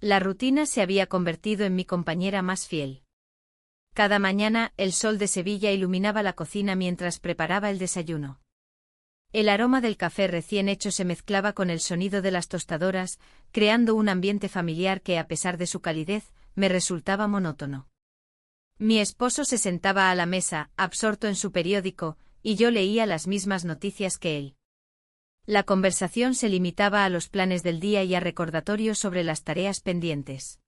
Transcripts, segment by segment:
La rutina se había convertido en mi compañera más fiel. Cada mañana, el sol de Sevilla iluminaba la cocina mientras preparaba el desayuno. El aroma del café recién hecho se mezclaba con el sonido de las tostadoras, creando un ambiente familiar que, a pesar de su calidez, me resultaba monótono. Mi esposo se sentaba a la mesa, absorto en su periódico, y yo leía las mismas noticias que él. La conversación se limitaba a los planes del día y a recordatorios sobre las tareas pendientes.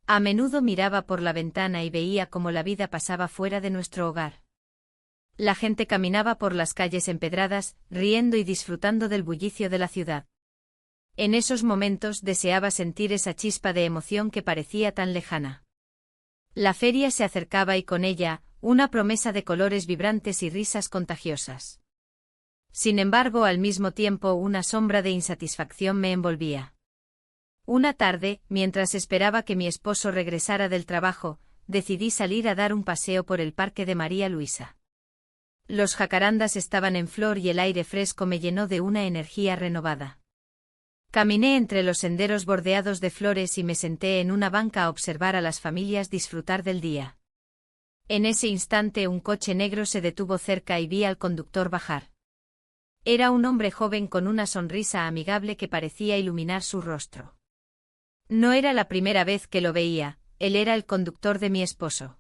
A menudo miraba por la ventana y veía cómo la vida pasaba fuera de nuestro hogar. La gente caminaba por las calles empedradas, riendo y disfrutando del bullicio de la ciudad. En esos momentos deseaba sentir esa chispa de emoción que parecía tan lejana. La feria se acercaba y con ella, una promesa de colores vibrantes y risas contagiosas. Sin embargo, al mismo tiempo, una sombra de insatisfacción me envolvía. Una tarde, mientras esperaba que mi esposo regresara del trabajo, decidí salir a dar un paseo por el parque de María Luisa. Los jacarandas estaban en flor y el aire fresco me llenó de una energía renovada. Caminé entre los senderos bordeados de flores y me senté en una banca a observar a las familias disfrutar del día. En ese instante un coche negro se detuvo cerca y vi al conductor bajar. Era un hombre joven con una sonrisa amigable que parecía iluminar su rostro. No era la primera vez que lo veía, él era el conductor de mi esposo.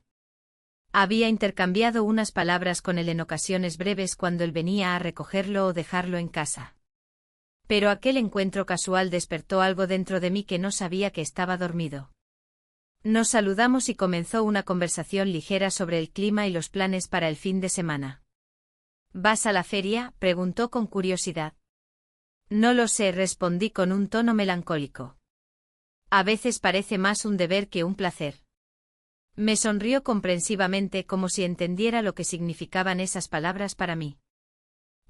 Había intercambiado unas palabras con él en ocasiones breves cuando él venía a recogerlo o dejarlo en casa. Pero aquel encuentro casual despertó algo dentro de mí que no sabía que estaba dormido. Nos saludamos y comenzó una conversación ligera sobre el clima y los planes para el fin de semana. ¿Vas a la feria?, preguntó con curiosidad. No lo sé, respondí con un tono melancólico. A veces parece más un deber que un placer. Me sonrió comprensivamente como si entendiera lo que significaban esas palabras para mí.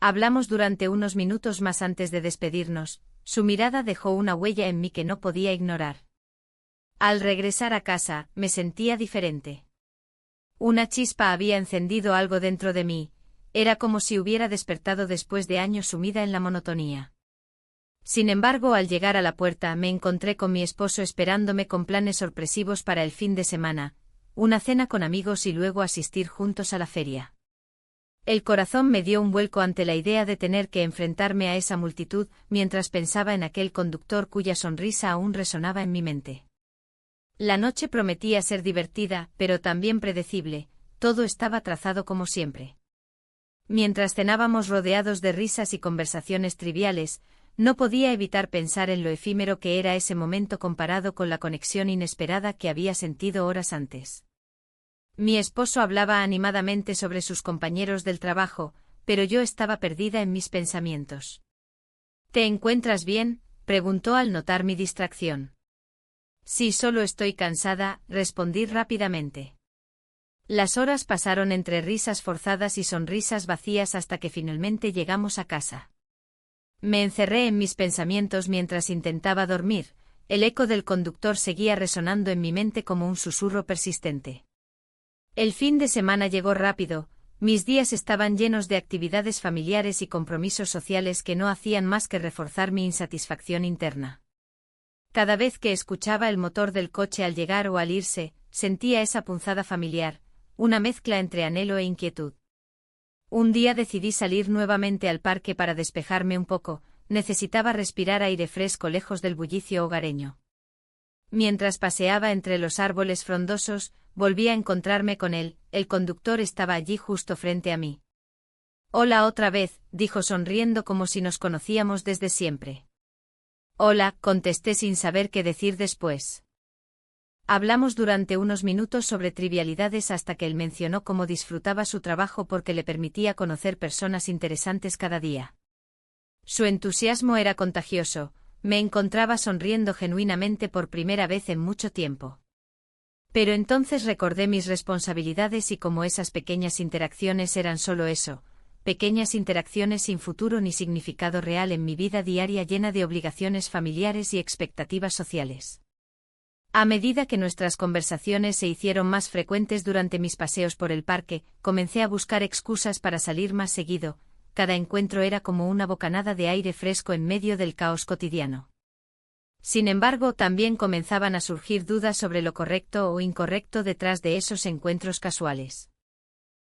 Hablamos durante unos minutos más antes de despedirnos, su mirada dejó una huella en mí que no podía ignorar. Al regresar a casa, me sentía diferente. Una chispa había encendido algo dentro de mí, era como si hubiera despertado después de años sumida en la monotonía. Sin embargo, al llegar a la puerta me encontré con mi esposo esperándome con planes sorpresivos para el fin de semana, una cena con amigos y luego asistir juntos a la feria. El corazón me dio un vuelco ante la idea de tener que enfrentarme a esa multitud mientras pensaba en aquel conductor cuya sonrisa aún resonaba en mi mente. La noche prometía ser divertida, pero también predecible, todo estaba trazado como siempre. Mientras cenábamos rodeados de risas y conversaciones triviales, no podía evitar pensar en lo efímero que era ese momento comparado con la conexión inesperada que había sentido horas antes. Mi esposo hablaba animadamente sobre sus compañeros del trabajo, pero yo estaba perdida en mis pensamientos. ¿Te encuentras bien?, preguntó al notar mi distracción. Sí, solo estoy cansada, respondí rápidamente. Las horas pasaron entre risas forzadas y sonrisas vacías hasta que finalmente llegamos a casa. Me encerré en mis pensamientos mientras intentaba dormir, el eco del conductor seguía resonando en mi mente como un susurro persistente. El fin de semana llegó rápido, mis días estaban llenos de actividades familiares y compromisos sociales que no hacían más que reforzar mi insatisfacción interna. Cada vez que escuchaba el motor del coche al llegar o al irse, sentía esa punzada familiar, una mezcla entre anhelo e inquietud. Un día decidí salir nuevamente al parque para despejarme un poco, necesitaba respirar aire fresco lejos del bullicio hogareño. Mientras paseaba entre los árboles frondosos, volví a encontrarme con él, el conductor estaba allí justo frente a mí. Hola otra vez, dijo sonriendo como si nos conocíamos desde siempre. Hola, contesté sin saber qué decir después. Hablamos durante unos minutos sobre trivialidades hasta que él mencionó cómo disfrutaba su trabajo porque le permitía conocer personas interesantes cada día. Su entusiasmo era contagioso, me encontraba sonriendo genuinamente por primera vez en mucho tiempo. Pero entonces recordé mis responsabilidades y cómo esas pequeñas interacciones eran solo eso, pequeñas interacciones sin futuro ni significado real en mi vida diaria llena de obligaciones familiares y expectativas sociales. A medida que nuestras conversaciones se hicieron más frecuentes durante mis paseos por el parque, comencé a buscar excusas para salir más seguido, cada encuentro era como una bocanada de aire fresco en medio del caos cotidiano. Sin embargo, también comenzaban a surgir dudas sobre lo correcto o incorrecto detrás de esos encuentros casuales.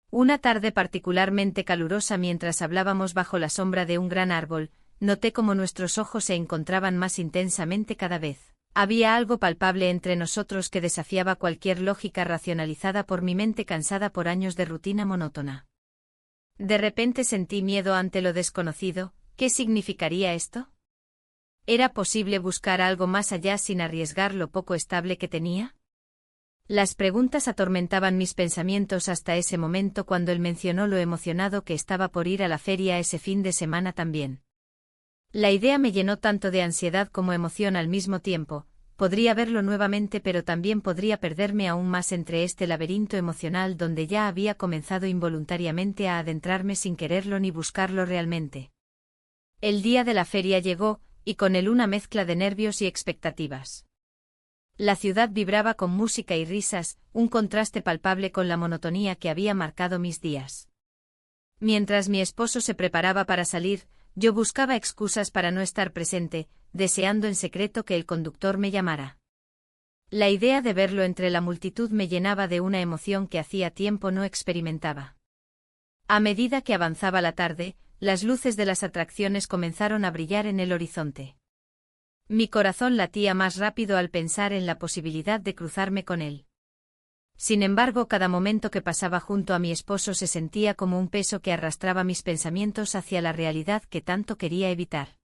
Una tarde particularmente calurosa mientras hablábamos bajo la sombra de un gran árbol, noté cómo nuestros ojos se encontraban más intensamente cada vez. Había algo palpable entre nosotros que desafiaba cualquier lógica racionalizada por mi mente cansada por años de rutina monótona. De repente sentí miedo ante lo desconocido. ¿Qué significaría esto? ¿Era posible buscar algo más allá sin arriesgar lo poco estable que tenía? Las preguntas atormentaban mis pensamientos hasta ese momento cuando él mencionó lo emocionado que estaba por ir a la feria ese fin de semana también. La idea me llenó tanto de ansiedad como emoción al mismo tiempo. Podría verlo nuevamente, pero también podría perderme aún más entre este laberinto emocional donde ya había comenzado involuntariamente a adentrarme sin quererlo ni buscarlo realmente. El día de la feria llegó, y con él una mezcla de nervios y expectativas. La ciudad vibraba con música y risas, un contraste palpable con la monotonía que había marcado mis días. Mientras mi esposo se preparaba para salir, yo buscaba excusas para no estar presente, deseando en secreto que el conductor me llamara. La idea de verlo entre la multitud me llenaba de una emoción que hacía tiempo no experimentaba. A medida que avanzaba la tarde, las luces de las atracciones comenzaron a brillar en el horizonte. Mi corazón latía más rápido al pensar en la posibilidad de cruzarme con él. Sin embargo, cada momento que pasaba junto a mi esposo se sentía como un peso que arrastraba mis pensamientos hacia la realidad que tanto quería evitar.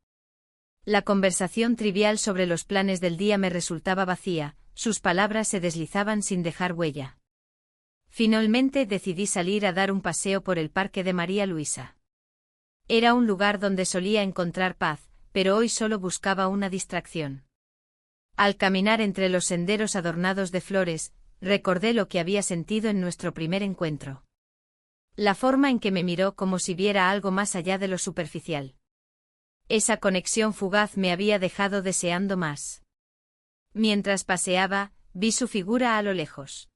La conversación trivial sobre los planes del día me resultaba vacía, sus palabras se deslizaban sin dejar huella. Finalmente decidí salir a dar un paseo por el Parque de María Luisa. Era un lugar donde solía encontrar paz, pero hoy solo buscaba una distracción. Al caminar entre los senderos adornados de flores, recordé lo que había sentido en nuestro primer encuentro. La forma en que me miró como si viera algo más allá de lo superficial. Esa conexión fugaz me había dejado deseando más. Mientras paseaba, vi su figura a lo lejos.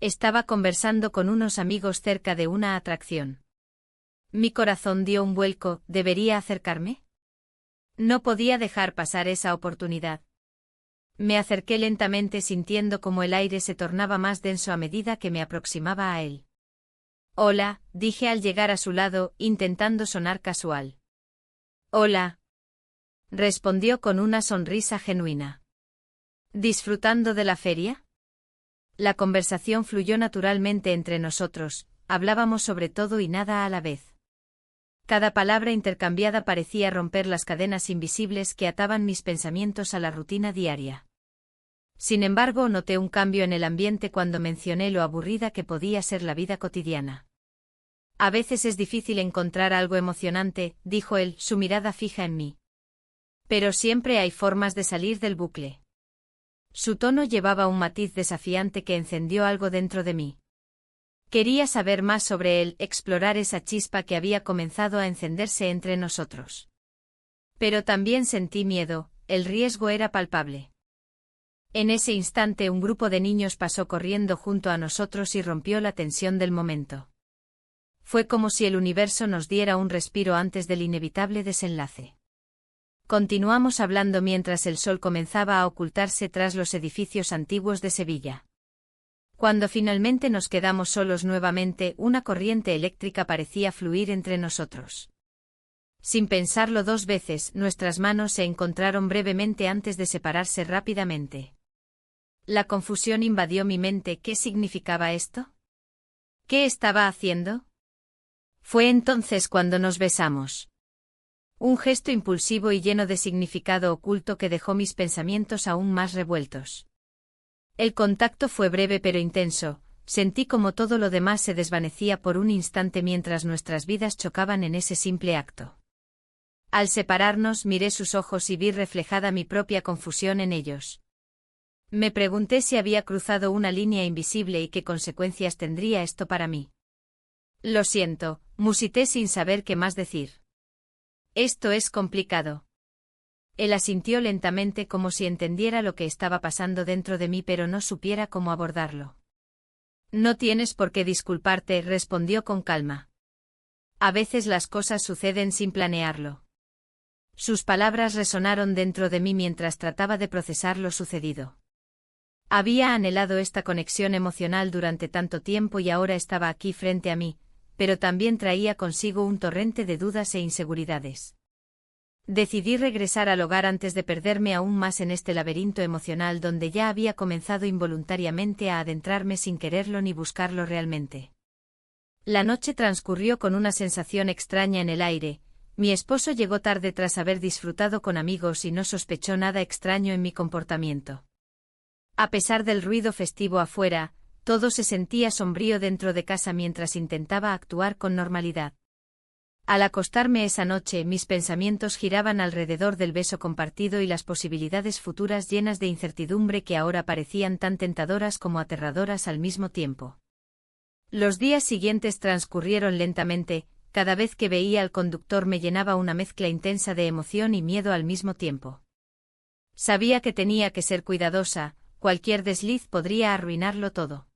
Estaba conversando con unos amigos cerca de una atracción. Mi corazón dio un vuelco. ¿Debería acercarme? No podía dejar pasar esa oportunidad. Me acerqué lentamente sintiendo como el aire se tornaba más denso a medida que me aproximaba a él. Hola, dije al llegar a su lado, intentando sonar casual. Hola, respondió con una sonrisa genuina. ¿Disfrutando de la feria? La conversación fluyó naturalmente entre nosotros, hablábamos sobre todo y nada a la vez. Cada palabra intercambiada parecía romper las cadenas invisibles que ataban mis pensamientos a la rutina diaria. Sin embargo, noté un cambio en el ambiente cuando mencioné lo aburrida que podía ser la vida cotidiana. A veces es difícil encontrar algo emocionante, dijo él, su mirada fija en mí. Pero siempre hay formas de salir del bucle. Su tono llevaba un matiz desafiante que encendió algo dentro de mí. Quería saber más sobre él, explorar esa chispa que había comenzado a encenderse entre nosotros. Pero también sentí miedo, el riesgo era palpable. En ese instante un grupo de niños pasó corriendo junto a nosotros y rompió la tensión del momento. Fue como si el universo nos diera un respiro antes del inevitable desenlace. Continuamos hablando mientras el sol comenzaba a ocultarse tras los edificios antiguos de Sevilla. Cuando finalmente nos quedamos solos nuevamente, una corriente eléctrica parecía fluir entre nosotros. Sin pensarlo dos veces, nuestras manos se encontraron brevemente antes de separarse rápidamente. La confusión invadió mi mente. ¿Qué significaba esto? ¿Qué estaba haciendo? Fue entonces cuando nos besamos. Un gesto impulsivo y lleno de significado oculto que dejó mis pensamientos aún más revueltos. El contacto fue breve pero intenso, sentí como todo lo demás se desvanecía por un instante mientras nuestras vidas chocaban en ese simple acto. Al separarnos miré sus ojos y vi reflejada mi propia confusión en ellos. Me pregunté si había cruzado una línea invisible y qué consecuencias tendría esto para mí. Lo siento, musité sin saber qué más decir. Esto es complicado. Él asintió lentamente como si entendiera lo que estaba pasando dentro de mí pero no supiera cómo abordarlo. No tienes por qué disculparte, respondió con calma. A veces las cosas suceden sin planearlo. Sus palabras resonaron dentro de mí mientras trataba de procesar lo sucedido. Había anhelado esta conexión emocional durante tanto tiempo y ahora estaba aquí frente a mí, pero también traía consigo un torrente de dudas e inseguridades. Decidí regresar al hogar antes de perderme aún más en este laberinto emocional donde ya había comenzado involuntariamente a adentrarme sin quererlo ni buscarlo realmente. La noche transcurrió con una sensación extraña en el aire. Mi esposo llegó tarde tras haber disfrutado con amigos y no sospechó nada extraño en mi comportamiento. A pesar del ruido festivo afuera, todo se sentía sombrío dentro de casa mientras intentaba actuar con normalidad. Al acostarme esa noche, mis pensamientos giraban alrededor del beso compartido y las posibilidades futuras llenas de incertidumbre que ahora parecían tan tentadoras como aterradoras al mismo tiempo. Los días siguientes transcurrieron lentamente. Cada vez que veía al conductor me llenaba una mezcla intensa de emoción y miedo al mismo tiempo. Sabía que tenía que ser cuidadosa, cualquier desliz podría arruinarlo todo.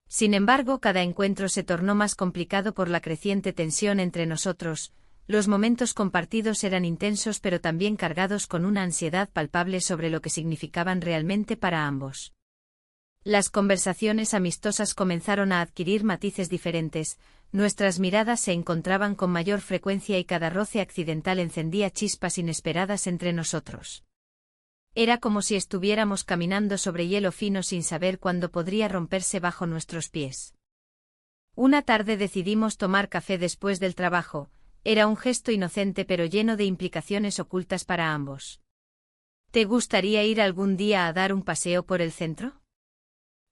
Sin embargo, cada encuentro se tornó más complicado por la creciente tensión entre nosotros. Los momentos compartidos eran intensos pero también cargados con una ansiedad palpable sobre lo que significaban realmente para ambos. Las conversaciones amistosas comenzaron a adquirir matices diferentes, nuestras miradas se encontraban con mayor frecuencia y cada roce accidental encendía chispas inesperadas entre nosotros. Era como si estuviéramos caminando sobre hielo fino sin saber cuándo podría romperse bajo nuestros pies. Una tarde decidimos tomar café después del trabajo. Era un gesto inocente pero lleno de implicaciones ocultas para ambos. ¿Te gustaría ir algún día a dar un paseo por el centro?,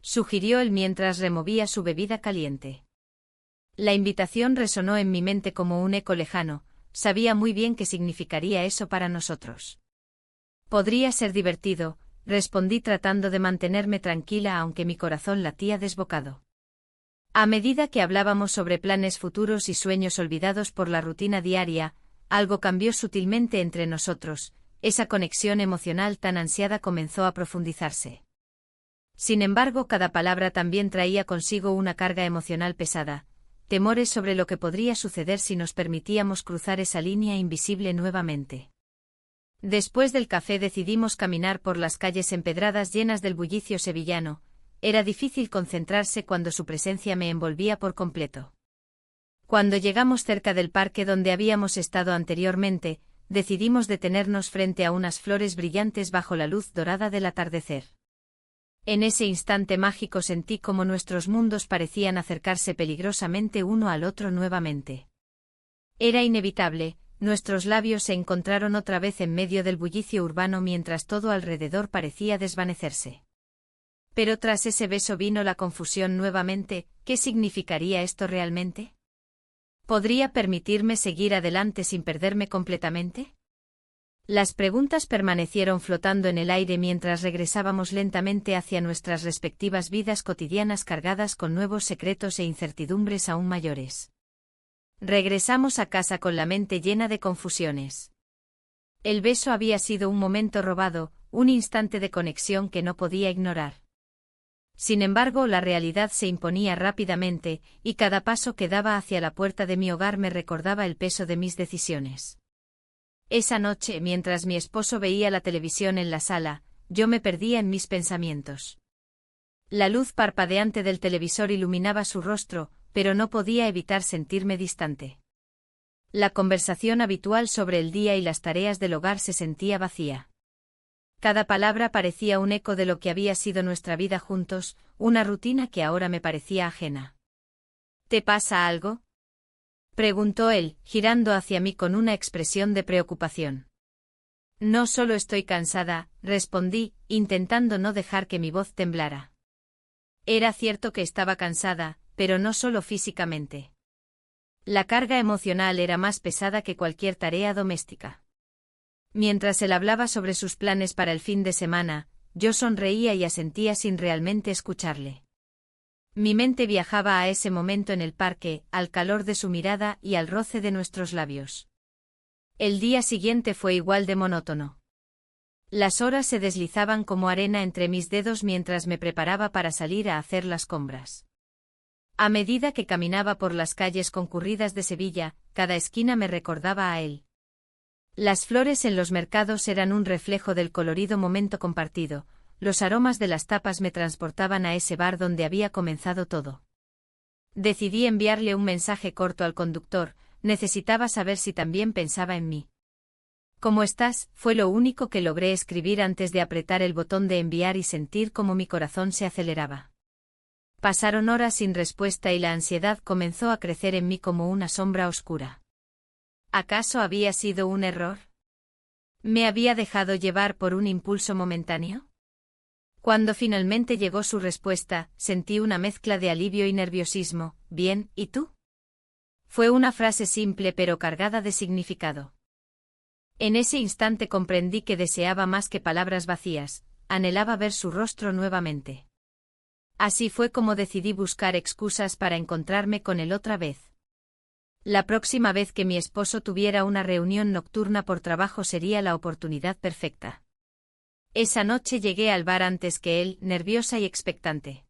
sugirió él mientras removía su bebida caliente. La invitación resonó en mi mente como un eco lejano. Sabía muy bien qué significaría eso para nosotros. Podría ser divertido, respondí tratando de mantenerme tranquila aunque mi corazón latía desbocado. A medida que hablábamos sobre planes futuros y sueños olvidados por la rutina diaria, algo cambió sutilmente entre nosotros. Esa conexión emocional tan ansiada comenzó a profundizarse. Sin embargo, cada palabra también traía consigo una carga emocional pesada, temores sobre lo que podría suceder si nos permitíamos cruzar esa línea invisible nuevamente. Después del café decidimos caminar por las calles empedradas llenas del bullicio sevillano. Era difícil concentrarse cuando su presencia me envolvía por completo. Cuando llegamos cerca del parque donde habíamos estado anteriormente, decidimos detenernos frente a unas flores brillantes bajo la luz dorada del atardecer. En ese instante mágico sentí como nuestros mundos parecían acercarse peligrosamente uno al otro nuevamente. Era inevitable, nuestros labios se encontraron otra vez en medio del bullicio urbano mientras todo alrededor parecía desvanecerse. Pero tras ese beso vino la confusión nuevamente. ¿Qué significaría esto realmente? ¿Podría permitirme seguir adelante sin perderme completamente? Las preguntas permanecieron flotando en el aire mientras regresábamos lentamente hacia nuestras respectivas vidas cotidianas cargadas con nuevos secretos e incertidumbres aún mayores. Regresamos a casa con la mente llena de confusiones. El beso había sido un momento robado, un instante de conexión que no podía ignorar. Sin embargo, la realidad se imponía rápidamente, y cada paso que daba hacia la puerta de mi hogar me recordaba el peso de mis decisiones. Esa noche, mientras mi esposo veía la televisión en la sala, yo me perdía en mis pensamientos. La luz parpadeante del televisor iluminaba su rostro, pero no podía evitar sentirme distante. La conversación habitual sobre el día y las tareas del hogar se sentía vacía. Cada palabra parecía un eco de lo que había sido nuestra vida juntos, una rutina que ahora me parecía ajena. ¿Te pasa algo?, preguntó él, girando hacia mí con una expresión de preocupación. No, solo estoy cansada, respondí, intentando no dejar que mi voz temblara. Era cierto que estaba cansada, pero no solo físicamente. La carga emocional era más pesada que cualquier tarea doméstica. Mientras él hablaba sobre sus planes para el fin de semana, yo sonreía y asentía sin realmente escucharle. Mi mente viajaba a ese momento en el parque, al calor de su mirada y al roce de nuestros labios. El día siguiente fue igual de monótono. Las horas se deslizaban como arena entre mis dedos mientras me preparaba para salir a hacer las compras. A medida que caminaba por las calles concurridas de Sevilla, cada esquina me recordaba a él. Las flores en los mercados eran un reflejo del colorido momento compartido, los aromas de las tapas me transportaban a ese bar donde había comenzado todo. Decidí enviarle un mensaje corto al conductor, necesitaba saber si también pensaba en mí. ¿Cómo estás? Fue lo único que logré escribir antes de apretar el botón de enviar y sentir cómo mi corazón se aceleraba. Pasaron horas sin respuesta y la ansiedad comenzó a crecer en mí como una sombra oscura. ¿Acaso había sido un error? ¿Me había dejado llevar por un impulso momentáneo? Cuando finalmente llegó su respuesta, sentí una mezcla de alivio y nerviosismo. Bien, ¿y tú? Fue una frase simple pero cargada de significado. En ese instante comprendí que deseaba más que palabras vacías, anhelaba ver su rostro nuevamente. Así fue como decidí buscar excusas para encontrarme con él otra vez. La próxima vez que mi esposo tuviera una reunión nocturna por trabajo sería la oportunidad perfecta. Esa noche llegué al bar antes que él, nerviosa y expectante.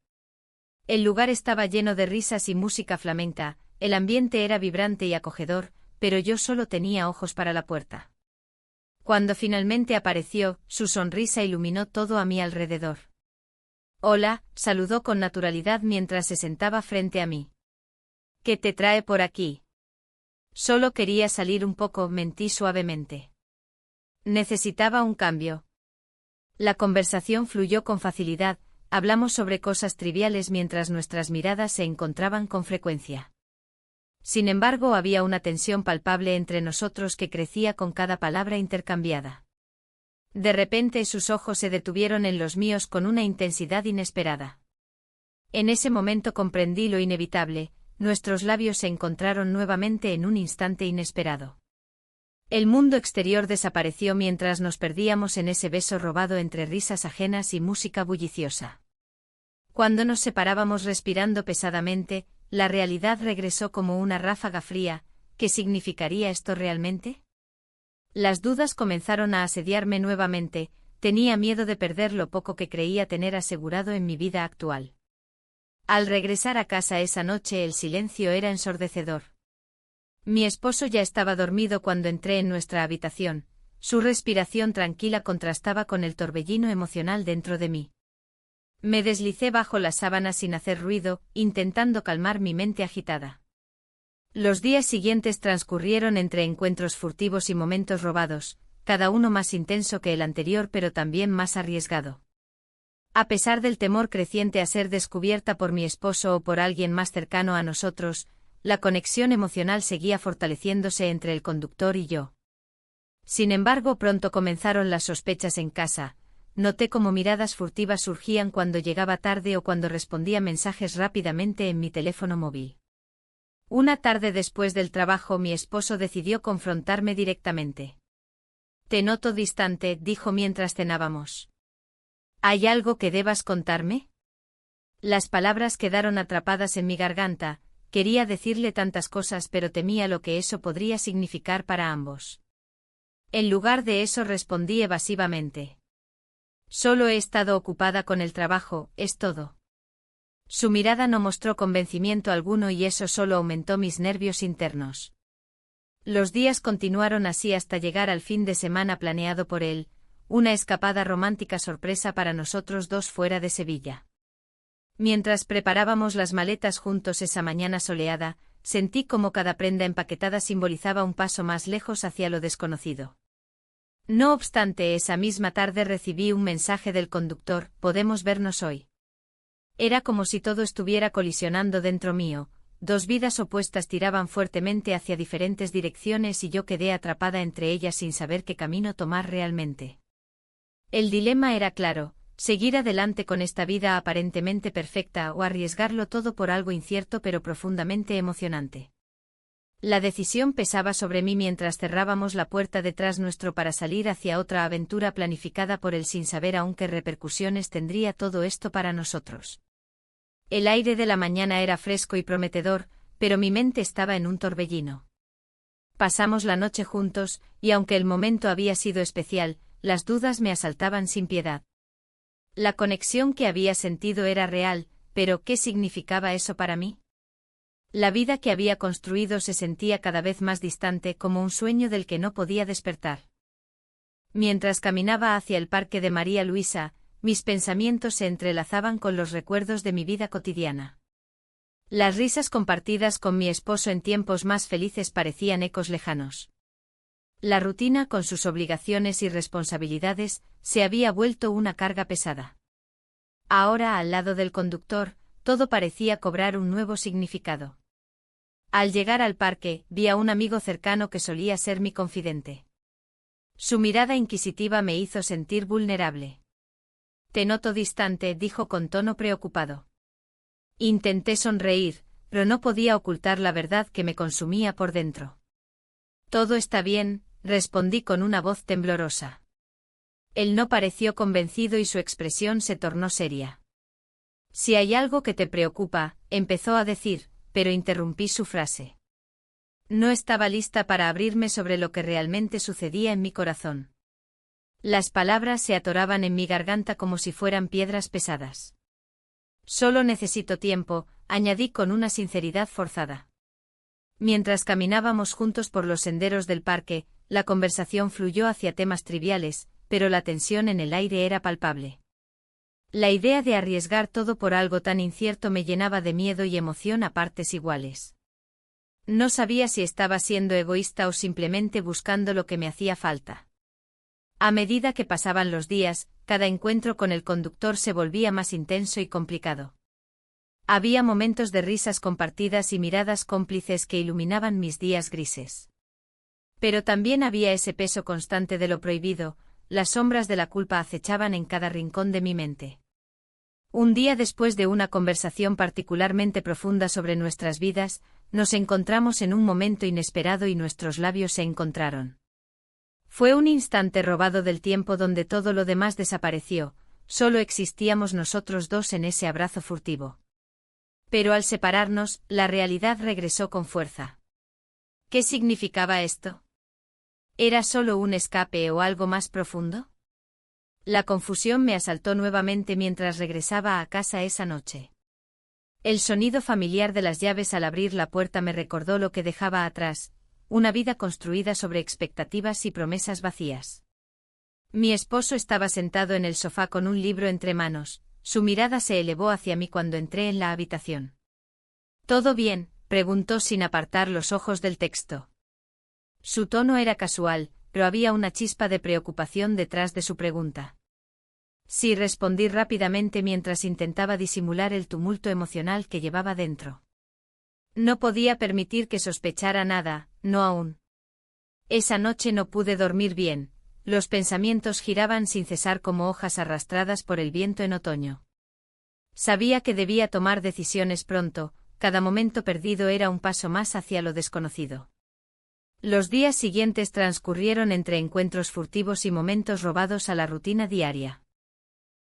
El lugar estaba lleno de risas y música flamenca, el ambiente era vibrante y acogedor, pero yo solo tenía ojos para la puerta. Cuando finalmente apareció, su sonrisa iluminó todo a mi alrededor. Hola, saludó con naturalidad mientras se sentaba frente a mí. ¿Qué te trae por aquí? Solo quería salir un poco, mentí suavemente. Necesitaba un cambio. La conversación fluyó con facilidad, hablamos sobre cosas triviales mientras nuestras miradas se encontraban con frecuencia. Sin embargo, había una tensión palpable entre nosotros que crecía con cada palabra intercambiada. De repente sus ojos se detuvieron en los míos con una intensidad inesperada. En ese momento comprendí lo inevitable, nuestros labios se encontraron nuevamente en un instante inesperado. El mundo exterior desapareció mientras nos perdíamos en ese beso robado entre risas ajenas y música bulliciosa. Cuando nos separábamos respirando pesadamente, la realidad regresó como una ráfaga fría. ¿Qué significaría esto realmente? Las dudas comenzaron a asediarme nuevamente, tenía miedo de perder lo poco que creía tener asegurado en mi vida actual. Al regresar a casa esa noche el silencio era ensordecedor. Mi esposo ya estaba dormido cuando entré en nuestra habitación, su respiración tranquila contrastaba con el torbellino emocional dentro de mí. Me deslicé bajo las sábanas sin hacer ruido, intentando calmar mi mente agitada. Los días siguientes transcurrieron entre encuentros furtivos y momentos robados, cada uno más intenso que el anterior pero también más arriesgado. A pesar del temor creciente a ser descubierta por mi esposo o por alguien más cercano a nosotros, la conexión emocional seguía fortaleciéndose entre el conductor y yo. Sin embargo, pronto comenzaron las sospechas en casa. Noté cómo miradas furtivas surgían cuando llegaba tarde o cuando respondía mensajes rápidamente en mi teléfono móvil. Una tarde después del trabajo mi esposo decidió confrontarme directamente. «Te noto distante», dijo mientras cenábamos. «¿Hay algo que debas contarme?» Las palabras quedaron atrapadas en mi garganta, quería decirle tantas cosas pero temía lo que eso podría significar para ambos. En lugar de eso respondí evasivamente. «Solo he estado ocupada con el trabajo, es todo». Su mirada no mostró convencimiento alguno y eso solo aumentó mis nervios internos. Los días continuaron así hasta llegar al fin de semana planeado por él, una escapada romántica sorpresa para nosotros dos fuera de Sevilla. Mientras preparábamos las maletas juntos esa mañana soleada, sentí como cada prenda empaquetada simbolizaba un paso más lejos hacia lo desconocido. No obstante, esa misma tarde recibí un mensaje del conductor: «¿Podemos vernos hoy?». Era como si todo estuviera colisionando dentro mío, dos vidas opuestas tiraban fuertemente hacia diferentes direcciones y yo quedé atrapada entre ellas sin saber qué camino tomar realmente. El dilema era claro: seguir adelante con esta vida aparentemente perfecta o arriesgarlo todo por algo incierto pero profundamente emocionante. La decisión pesaba sobre mí mientras cerrábamos la puerta detrás nuestro para salir hacia otra aventura planificada por él sin saber aún qué repercusiones tendría todo esto para nosotros. El aire de la mañana era fresco y prometedor, pero mi mente estaba en un torbellino. Pasamos la noche juntos, y aunque el momento había sido especial, las dudas me asaltaban sin piedad. La conexión que había sentido era real, pero ¿qué significaba eso para mí? La vida que había construido se sentía cada vez más distante, como un sueño del que no podía despertar. Mientras caminaba hacia el parque de María Luisa, mis pensamientos se entrelazaban con los recuerdos de mi vida cotidiana. Las risas compartidas con mi esposo en tiempos más felices parecían ecos lejanos. La rutina, con sus obligaciones y responsabilidades, se había vuelto una carga pesada. Ahora, al lado del conductor, todo parecía cobrar un nuevo significado. Al llegar al parque, vi a un amigo cercano que solía ser mi confidente. Su mirada inquisitiva me hizo sentir vulnerable. «Te noto distante», dijo con tono preocupado. Intenté sonreír, pero no podía ocultar la verdad que me consumía por dentro. «Todo está bien», respondí con una voz temblorosa. Él no pareció convencido y su expresión se tornó seria. «Si hay algo que te preocupa», empezó a decir, pero interrumpí su frase. No estaba lista para abrirme sobre lo que realmente sucedía en mi corazón. Las palabras se atoraban en mi garganta como si fueran piedras pesadas. «Solo necesito tiempo», añadí con una sinceridad forzada. Mientras caminábamos juntos por los senderos del parque, la conversación fluyó hacia temas triviales, pero la tensión en el aire era palpable. La idea de arriesgar todo por algo tan incierto me llenaba de miedo y emoción a partes iguales. No sabía si estaba siendo egoísta o simplemente buscando lo que me hacía falta. A medida que pasaban los días, cada encuentro con el conductor se volvía más intenso y complicado. Había momentos de risas compartidas y miradas cómplices que iluminaban mis días grises. Pero también había ese peso constante de lo prohibido, las sombras de la culpa acechaban en cada rincón de mi mente. Un día después de una conversación particularmente profunda sobre nuestras vidas, nos encontramos en un momento inesperado y nuestros labios se encontraron. Fue un instante robado del tiempo donde todo lo demás desapareció, solo existíamos nosotros dos en ese abrazo furtivo. Pero al separarnos, la realidad regresó con fuerza. ¿Qué significaba esto? ¿Era solo un escape o algo más profundo? La confusión me asaltó nuevamente mientras regresaba a casa esa noche. El sonido familiar de las llaves al abrir la puerta me recordó lo que dejaba atrás, una vida construida sobre expectativas y promesas vacías. Mi esposo estaba sentado en el sofá con un libro entre manos, su mirada se elevó hacia mí cuando entré en la habitación. «¿Todo bien?», preguntó sin apartar los ojos del texto. Su tono era casual, pero había una chispa de preocupación detrás de su pregunta. Sí, respondí rápidamente mientras intentaba disimular el tumulto emocional que llevaba dentro. No podía permitir que sospechara nada, no aún. Esa noche no pude dormir bien, los pensamientos giraban sin cesar como hojas arrastradas por el viento en otoño. Sabía que debía tomar decisiones pronto, cada momento perdido era un paso más hacia lo desconocido. Los días siguientes transcurrieron entre encuentros furtivos y momentos robados a la rutina diaria.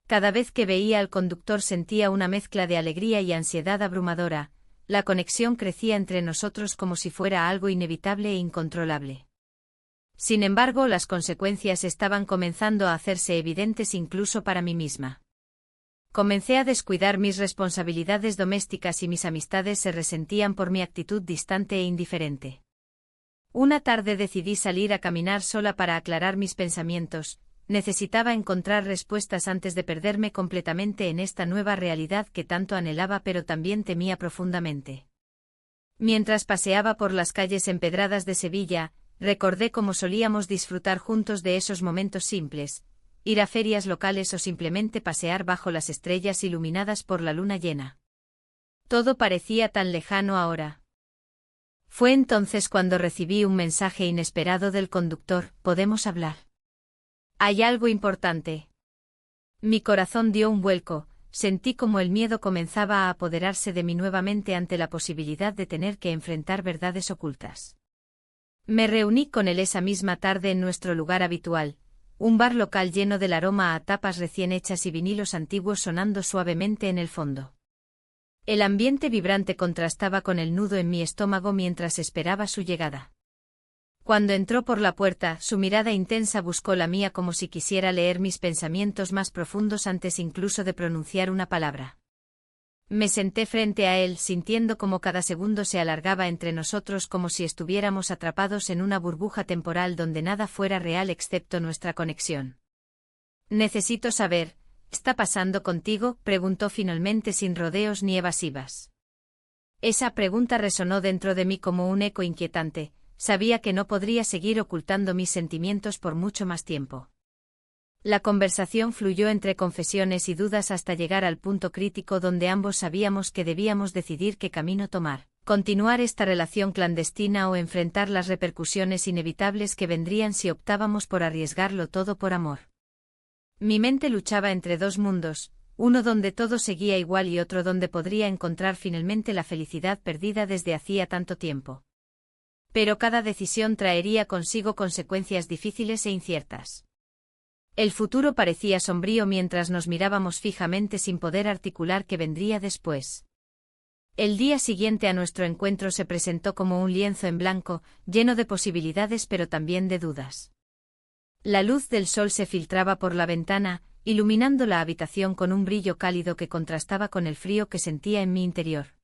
Cada vez que veía al conductor sentía una mezcla de alegría y ansiedad abrumadora, la conexión crecía entre nosotros como si fuera algo inevitable e incontrolable. Sin embargo, las consecuencias estaban comenzando a hacerse evidentes incluso para mí misma. Comencé a descuidar mis responsabilidades domésticas y mis amistades se resentían por mi actitud distante e indiferente. Una tarde decidí salir a caminar sola para aclarar mis pensamientos, necesitaba encontrar respuestas antes de perderme completamente en esta nueva realidad que tanto anhelaba pero también temía profundamente. Mientras paseaba por las calles empedradas de Sevilla, recordé cómo solíamos disfrutar juntos de esos momentos simples, ir a ferias locales o simplemente pasear bajo las estrellas iluminadas por la luna llena. Todo parecía tan lejano ahora. Fue entonces cuando recibí un mensaje inesperado del conductor: «¿Podemos hablar? Hay algo importante». Mi corazón dio un vuelco, sentí como el miedo comenzaba a apoderarse de mí nuevamente ante la posibilidad de tener que enfrentar verdades ocultas. Me reuní con él esa misma tarde en nuestro lugar habitual, un bar local lleno del aroma a tapas recién hechas y vinilos antiguos sonando suavemente en el fondo. El ambiente vibrante contrastaba con el nudo en mi estómago mientras esperaba su llegada. Cuando entró por la puerta, su mirada intensa buscó la mía como si quisiera leer mis pensamientos más profundos antes incluso de pronunciar una palabra. Me senté frente a él sintiendo como cada segundo se alargaba entre nosotros como si estuviéramos atrapados en una burbuja temporal donde nada fuera real excepto nuestra conexión. Necesito saber, ¿está pasando contigo?, preguntó finalmente sin rodeos ni evasivas. Esa pregunta resonó dentro de mí como un eco inquietante, sabía que no podría seguir ocultando mis sentimientos por mucho más tiempo. La conversación fluyó entre confesiones y dudas hasta llegar al punto crítico donde ambos sabíamos que debíamos decidir qué camino tomar, continuar esta relación clandestina o enfrentar las repercusiones inevitables que vendrían si optábamos por arriesgarlo todo por amor. Mi mente luchaba entre dos mundos, uno donde todo seguía igual y otro donde podría encontrar finalmente la felicidad perdida desde hacía tanto tiempo. Pero cada decisión traería consigo consecuencias difíciles e inciertas. El futuro parecía sombrío mientras nos mirábamos fijamente sin poder articular qué vendría después. El día siguiente a nuestro encuentro se presentó como un lienzo en blanco, lleno de posibilidades pero también de dudas. La luz del sol se filtraba por la ventana, iluminando la habitación con un brillo cálido que contrastaba con el frío que sentía en mi interior.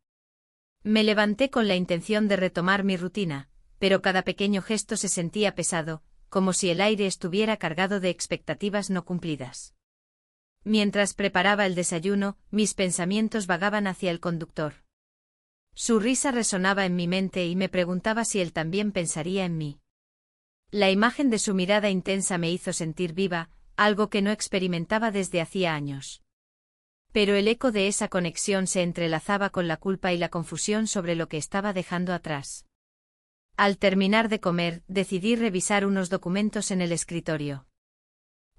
Me levanté con la intención de retomar mi rutina, pero cada pequeño gesto se sentía pesado, como si el aire estuviera cargado de expectativas no cumplidas. Mientras preparaba el desayuno, mis pensamientos vagaban hacia el conductor. Su risa resonaba en mi mente y me preguntaba si él también pensaría en mí. La imagen de su mirada intensa me hizo sentir viva, algo que no experimentaba desde hacía años. Pero el eco de esa conexión se entrelazaba con la culpa y la confusión sobre lo que estaba dejando atrás. Al terminar de comer, decidí revisar unos documentos en el escritorio.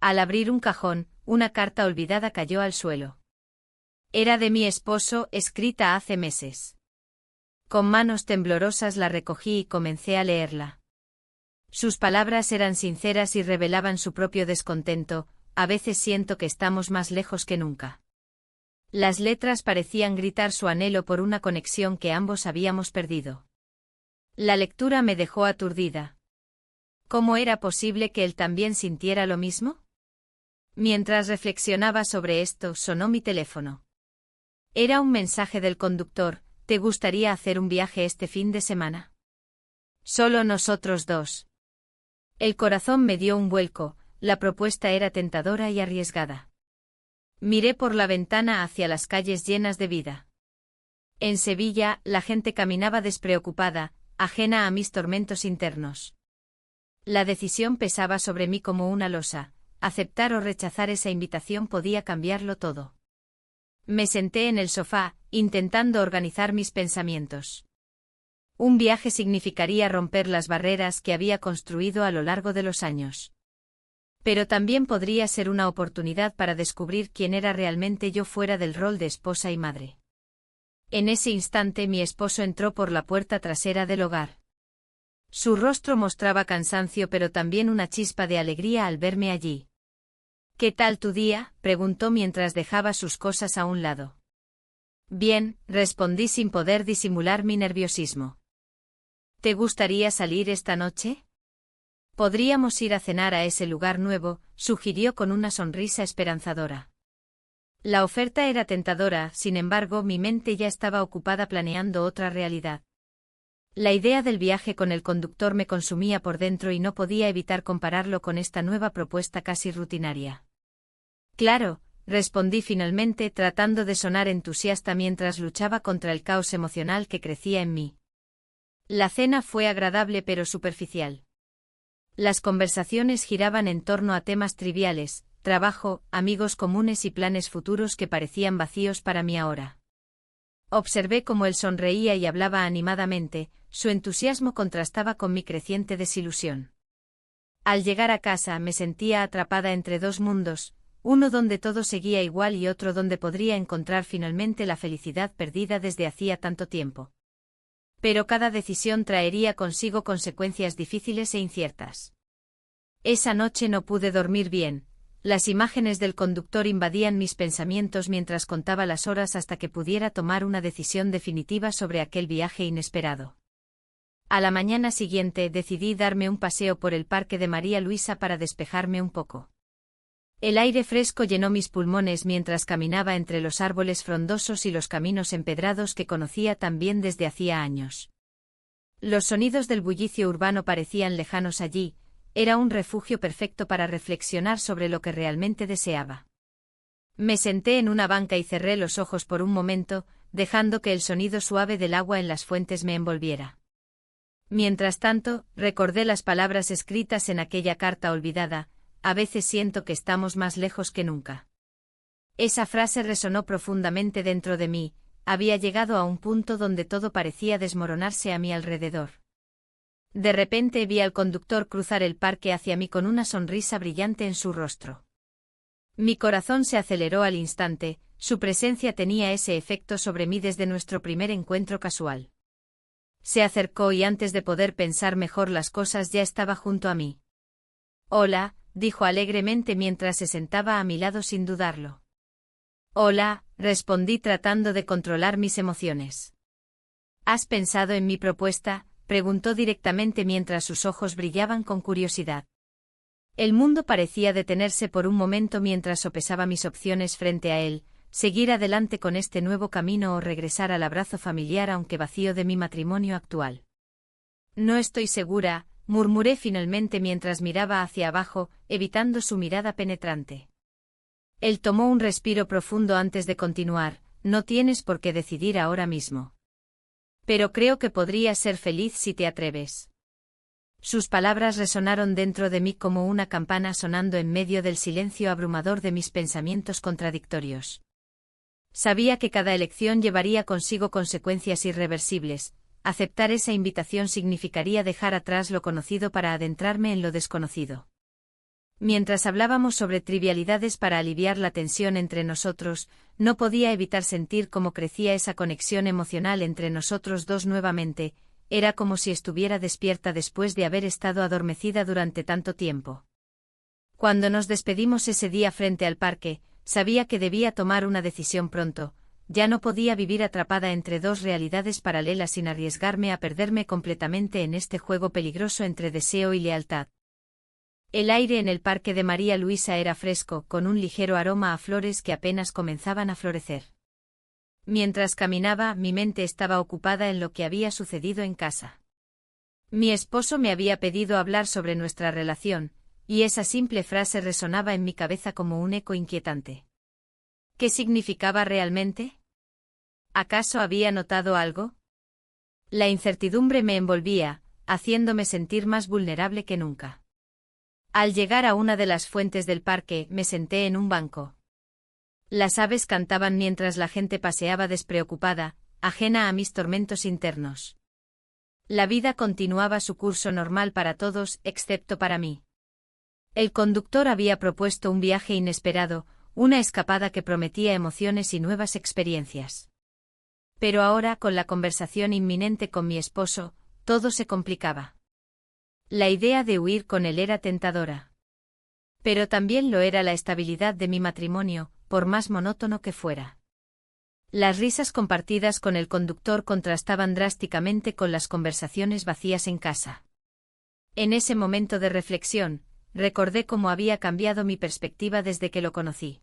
Al abrir un cajón, una carta olvidada cayó al suelo. Era de mi esposo, escrita hace meses. Con manos temblorosas la recogí y comencé a leerla. Sus palabras eran sinceras y revelaban su propio descontento, a veces siento que estamos más lejos que nunca. Las letras parecían gritar su anhelo por una conexión que ambos habíamos perdido. La lectura me dejó aturdida. ¿Cómo era posible que él también sintiera lo mismo? Mientras reflexionaba sobre esto, sonó mi teléfono. Era un mensaje del conductor: ¿te gustaría hacer un viaje este fin de semana? Solo nosotros dos. El corazón me dio un vuelco, la propuesta era tentadora y arriesgada. Miré por la ventana hacia las calles llenas de vida. En Sevilla, la gente caminaba despreocupada, ajena a mis tormentos internos. La decisión pesaba sobre mí como una losa, aceptar o rechazar esa invitación podía cambiarlo todo. Me senté en el sofá, intentando organizar mis pensamientos. Un viaje significaría romper las barreras que había construido a lo largo de los años. Pero también podría ser una oportunidad para descubrir quién era realmente yo fuera del rol de esposa y madre. En ese instante mi esposo entró por la puerta trasera del hogar. Su rostro mostraba cansancio pero también una chispa de alegría al verme allí. ¿Qué tal tu día?, preguntó mientras dejaba sus cosas a un lado. Bien, respondí sin poder disimular mi nerviosismo. ¿Te gustaría salir esta noche? Podríamos ir a cenar a ese lugar nuevo, sugirió con una sonrisa esperanzadora. La oferta era tentadora, sin embargo mi mente ya estaba ocupada planeando otra realidad. La idea del viaje con el conductor me consumía por dentro y no podía evitar compararlo con esta nueva propuesta casi rutinaria. Claro, respondí finalmente tratando de sonar entusiasta mientras luchaba contra el caos emocional que crecía en mí. La cena fue agradable pero superficial. Las conversaciones giraban en torno a temas triviales, trabajo, amigos comunes y planes futuros que parecían vacíos para mí ahora. Observé cómo él sonreía y hablaba animadamente, su entusiasmo contrastaba con mi creciente desilusión. Al llegar a casa me sentía atrapada entre dos mundos, uno donde todo seguía igual y otro donde podría encontrar finalmente la felicidad perdida desde hacía tanto tiempo. Pero cada decisión traería consigo consecuencias difíciles e inciertas. Esa noche no pude dormir bien, las imágenes del conductor invadían mis pensamientos mientras contaba las horas hasta que pudiera tomar una decisión definitiva sobre aquel viaje inesperado. A la mañana siguiente decidí darme un paseo por el Parque de María Luisa para despejarme un poco. El aire fresco llenó mis pulmones mientras caminaba entre los árboles frondosos y los caminos empedrados que conocía tan bien desde hacía años. Los sonidos del bullicio urbano parecían lejanos allí, era un refugio perfecto para reflexionar sobre lo que realmente deseaba. Me senté en una banca y cerré los ojos por un momento, dejando que el sonido suave del agua en las fuentes me envolviera. Mientras tanto, recordé las palabras escritas en aquella carta olvidada: a veces siento que estamos más lejos que nunca. Esa frase resonó profundamente dentro de mí, había llegado a un punto donde todo parecía desmoronarse a mi alrededor. De repente vi al conductor cruzar el parque hacia mí con una sonrisa brillante en su rostro. Mi corazón se aceleró al instante, su presencia tenía ese efecto sobre mí desde nuestro primer encuentro casual. Se acercó y antes de poder pensar mejor las cosas ya estaba junto a mí. «Hola», dijo alegremente mientras se sentaba a mi lado sin dudarlo. «Hola», respondí tratando de controlar mis emociones. «¿Has pensado en mi propuesta?», preguntó directamente mientras sus ojos brillaban con curiosidad. El mundo parecía detenerse por un momento mientras sopesaba mis opciones frente a él: seguir adelante con este nuevo camino o regresar al abrazo familiar aunque vacío de mi matrimonio actual. «No estoy segura», murmuré finalmente mientras miraba hacia abajo, evitando su mirada penetrante. Él tomó un respiro profundo antes de continuar: «No tienes por qué decidir ahora mismo. Pero creo que podrías ser feliz si te atreves». Sus palabras resonaron dentro de mí como una campana sonando en medio del silencio abrumador de mis pensamientos contradictorios. Sabía que cada elección llevaría consigo consecuencias irreversibles. Aceptar esa invitación significaría dejar atrás lo conocido para adentrarme en lo desconocido. Mientras hablábamos sobre trivialidades para aliviar la tensión entre nosotros, no podía evitar sentir cómo crecía esa conexión emocional entre nosotros dos nuevamente. Era como si estuviera despierta después de haber estado adormecida durante tanto tiempo. Cuando nos despedimos ese día frente al parque, sabía que debía tomar una decisión pronto. Ya no podía vivir atrapada entre dos realidades paralelas sin arriesgarme a perderme completamente en este juego peligroso entre deseo y lealtad. El aire en el parque de María Luisa era fresco, con un ligero aroma a flores que apenas comenzaban a florecer. Mientras caminaba, mi mente estaba ocupada en lo que había sucedido en casa. Mi esposo me había pedido hablar sobre nuestra relación, y esa simple frase resonaba en mi cabeza como un eco inquietante. ¿Qué significaba realmente? ¿Acaso había notado algo? La incertidumbre me envolvía, haciéndome sentir más vulnerable que nunca. Al llegar a una de las fuentes del parque, me senté en un banco. Las aves cantaban mientras la gente paseaba despreocupada, ajena a mis tormentos internos. La vida continuaba su curso normal para todos, excepto para mí. El conductor había propuesto un viaje inesperado, una escapada que prometía emociones y nuevas experiencias. Pero ahora, con la conversación inminente con mi esposo, todo se complicaba. La idea de huir con él era tentadora. Pero también lo era la estabilidad de mi matrimonio, por más monótono que fuera. Las risas compartidas con el conductor contrastaban drásticamente con las conversaciones vacías en casa. En ese momento de reflexión, recordé cómo había cambiado mi perspectiva desde que lo conocí.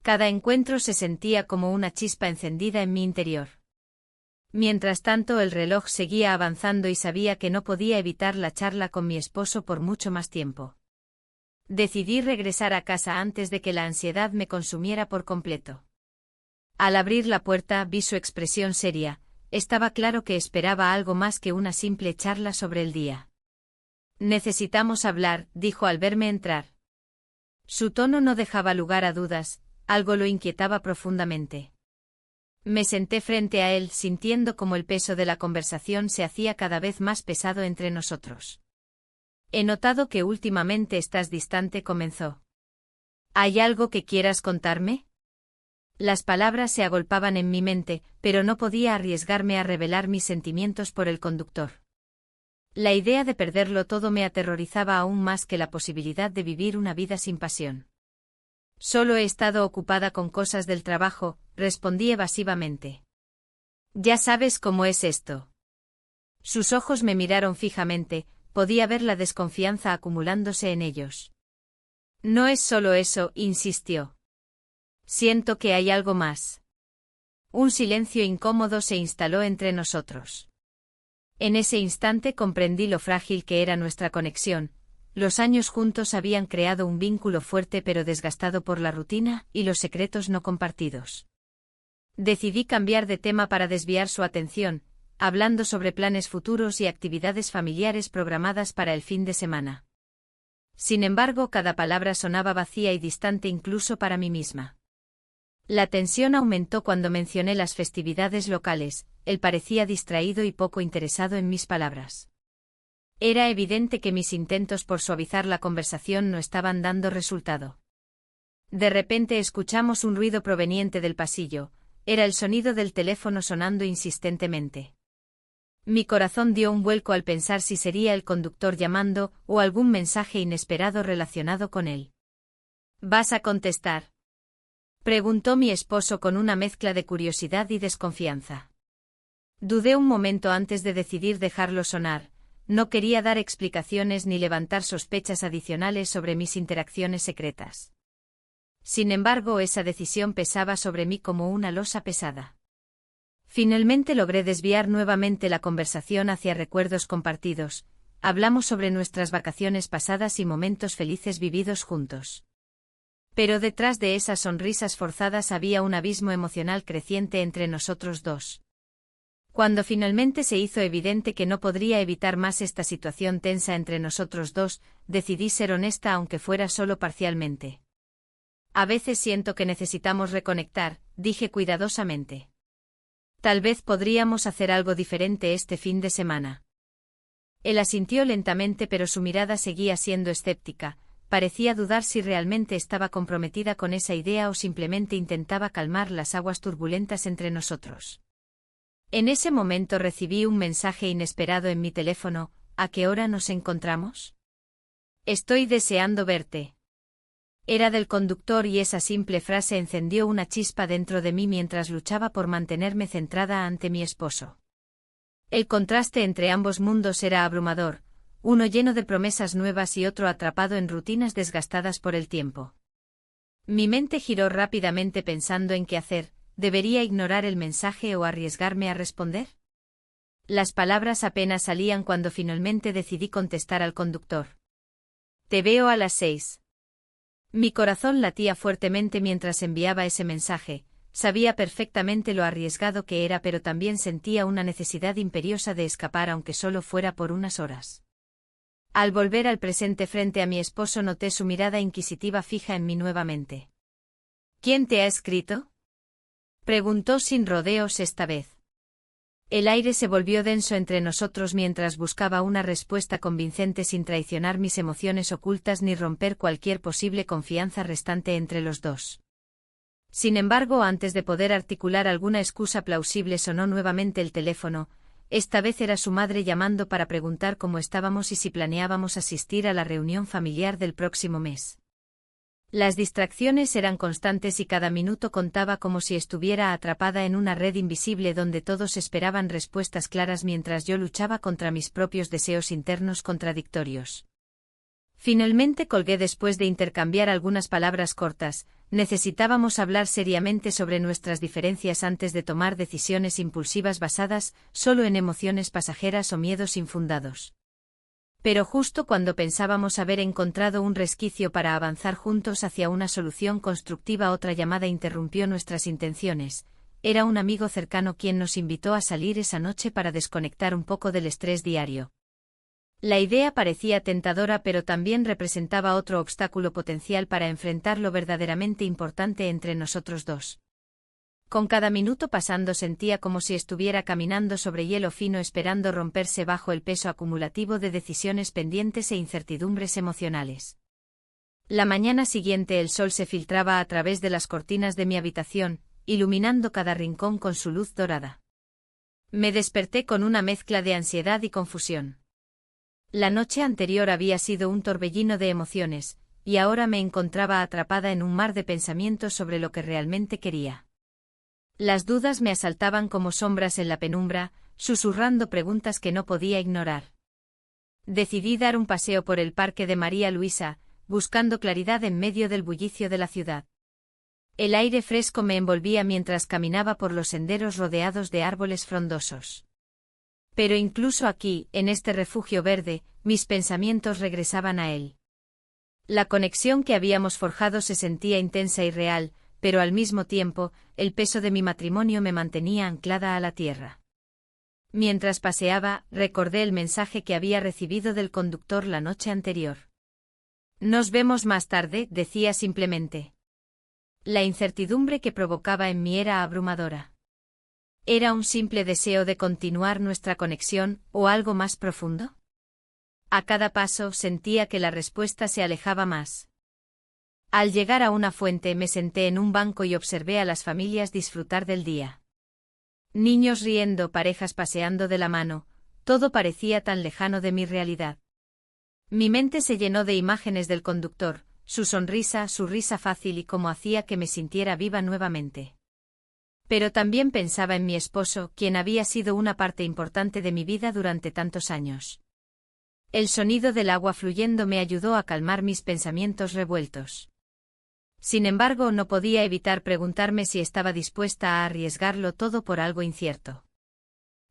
Cada encuentro se sentía como una chispa encendida en mi interior. Mientras tanto, el reloj seguía avanzando y sabía que no podía evitar la charla con mi esposo por mucho más tiempo. Decidí regresar a casa antes de que la ansiedad me consumiera por completo. Al abrir la puerta vi su expresión seria. Estaba claro que esperaba algo más que una simple charla sobre el día. «Necesitamos hablar», dijo al verme entrar. Su tono no dejaba lugar a dudas, algo lo inquietaba profundamente. Me senté frente a él sintiendo como el peso de la conversación se hacía cada vez más pesado entre nosotros. «He notado que últimamente estás distante», comenzó. «¿Hay algo que quieras contarme?» Las palabras se agolpaban en mi mente, pero no podía arriesgarme a revelar mis sentimientos por el conductor. La idea de perderlo todo me aterrorizaba aún más que la posibilidad de vivir una vida sin pasión. «Solo he estado ocupada con cosas del trabajo», respondí evasivamente. «Ya sabes cómo es esto». Sus ojos me miraron fijamente, podía ver la desconfianza acumulándose en ellos. No es solo eso, insistió. Siento que hay algo más. Un silencio incómodo se instaló entre nosotros. En ese instante comprendí lo frágil que era nuestra conexión. Los años juntos habían creado un vínculo fuerte pero desgastado por la rutina y los secretos no compartidos. Decidí cambiar de tema para desviar su atención, hablando sobre planes futuros y actividades familiares programadas para el fin de semana. Sin embargo, cada palabra sonaba vacía y distante incluso para mí misma. La tensión aumentó cuando mencioné las festividades locales. Él parecía distraído y poco interesado en mis palabras. Era evidente que mis intentos por suavizar la conversación no estaban dando resultado. De repente escuchamos un ruido proveniente del pasillo. Era el sonido del teléfono sonando insistentemente. Mi corazón dio un vuelco al pensar si sería el conductor llamando o algún mensaje inesperado relacionado con él. ¿Vas a contestar?, preguntó mi esposo con una mezcla de curiosidad y desconfianza. Dudé un momento antes de decidir dejarlo sonar. No quería dar explicaciones ni levantar sospechas adicionales sobre mis interacciones secretas. Sin embargo, esa decisión pesaba sobre mí como una losa pesada. Finalmente logré desviar nuevamente la conversación hacia recuerdos compartidos. Hablamos sobre nuestras vacaciones pasadas y momentos felices vividos juntos. Pero detrás de esas sonrisas forzadas había un abismo emocional creciente entre nosotros dos. Cuando finalmente se hizo evidente que no podría evitar más esta situación tensa entre nosotros dos, decidí ser honesta aunque fuera solo parcialmente. A veces siento que necesitamos reconectar, dije cuidadosamente. Tal vez podríamos hacer algo diferente este fin de semana. Él asintió lentamente, pero su mirada seguía siendo escéptica. Parecía dudar si realmente estaba comprometida con esa idea o simplemente intentaba calmar las aguas turbulentas entre nosotros. En ese momento recibí un mensaje inesperado en mi teléfono. ¿A qué hora nos encontramos? Estoy deseando verte. Era del conductor y esa simple frase encendió una chispa dentro de mí mientras luchaba por mantenerme centrada ante mi esposo. El contraste entre ambos mundos era abrumador. Uno lleno de promesas nuevas y otro atrapado en rutinas desgastadas por el tiempo. Mi mente giró rápidamente pensando en qué hacer. ¿Debería ignorar el mensaje o arriesgarme a responder? Las palabras apenas salían cuando finalmente decidí contestar al conductor. Te veo a las 6. Mi corazón latía fuertemente mientras enviaba ese mensaje. Sabía perfectamente lo arriesgado que era, pero también sentía una necesidad imperiosa de escapar aunque solo fuera por unas horas. Al volver al presente frente a mi esposo noté su mirada inquisitiva fija en mí nuevamente. ¿Quién te ha escrito?, preguntó sin rodeos esta vez. El aire se volvió denso entre nosotros mientras buscaba una respuesta convincente sin traicionar mis emociones ocultas ni romper cualquier posible confianza restante entre los dos. Sin embargo, antes de poder articular alguna excusa plausible sonó nuevamente el teléfono. Esta vez era su madre llamando para preguntar cómo estábamos y si planeábamos asistir a la reunión familiar del próximo mes. Las distracciones eran constantes y cada minuto contaba como si estuviera atrapada en una red invisible donde todos esperaban respuestas claras mientras yo luchaba contra mis propios deseos internos contradictorios. Finalmente colgué después de intercambiar algunas palabras cortas. Necesitábamos hablar seriamente sobre nuestras diferencias antes de tomar decisiones impulsivas basadas solo en emociones pasajeras o miedos infundados. Pero justo cuando pensábamos haber encontrado un resquicio para avanzar juntos hacia una solución constructiva, otra llamada interrumpió nuestras intenciones. Era un amigo cercano quien nos invitó a salir esa noche para desconectar un poco del estrés diario. La idea parecía tentadora, pero también representaba otro obstáculo potencial para enfrentar lo verdaderamente importante entre nosotros dos. Con cada minuto pasando sentía como si estuviera caminando sobre hielo fino esperando romperse bajo el peso acumulativo de decisiones pendientes e incertidumbres emocionales. La mañana siguiente el sol se filtraba a través de las cortinas de mi habitación, iluminando cada rincón con su luz dorada. Me desperté con una mezcla de ansiedad y confusión. La noche anterior había sido un torbellino de emociones, y ahora me encontraba atrapada en un mar de pensamientos sobre lo que realmente quería. Las dudas me asaltaban como sombras en la penumbra, susurrando preguntas que no podía ignorar. Decidí dar un paseo por el parque de María Luisa, buscando claridad en medio del bullicio de la ciudad. El aire fresco me envolvía mientras caminaba por los senderos rodeados de árboles frondosos. Pero incluso aquí, en este refugio verde, mis pensamientos regresaban a él. La conexión que habíamos forjado se sentía intensa y real, pero al mismo tiempo, el peso de mi matrimonio me mantenía anclada a la tierra. Mientras paseaba, recordé el mensaje que había recibido del conductor la noche anterior. Nos vemos más tarde, decía simplemente. La incertidumbre que provocaba en mí era abrumadora. ¿Era un simple deseo de continuar nuestra conexión, o algo más profundo? A cada paso sentía que la respuesta se alejaba más. Al llegar a una fuente me senté en un banco y observé a las familias disfrutar del día. Niños riendo, parejas paseando de la mano, todo parecía tan lejano de mi realidad. Mi mente se llenó de imágenes del conductor, su sonrisa, su risa fácil y cómo hacía que me sintiera viva nuevamente. Pero también pensaba en mi esposo, quien había sido una parte importante de mi vida durante tantos años. El sonido del agua fluyendo me ayudó a calmar mis pensamientos revueltos. Sin embargo, no podía evitar preguntarme si estaba dispuesta a arriesgarlo todo por algo incierto.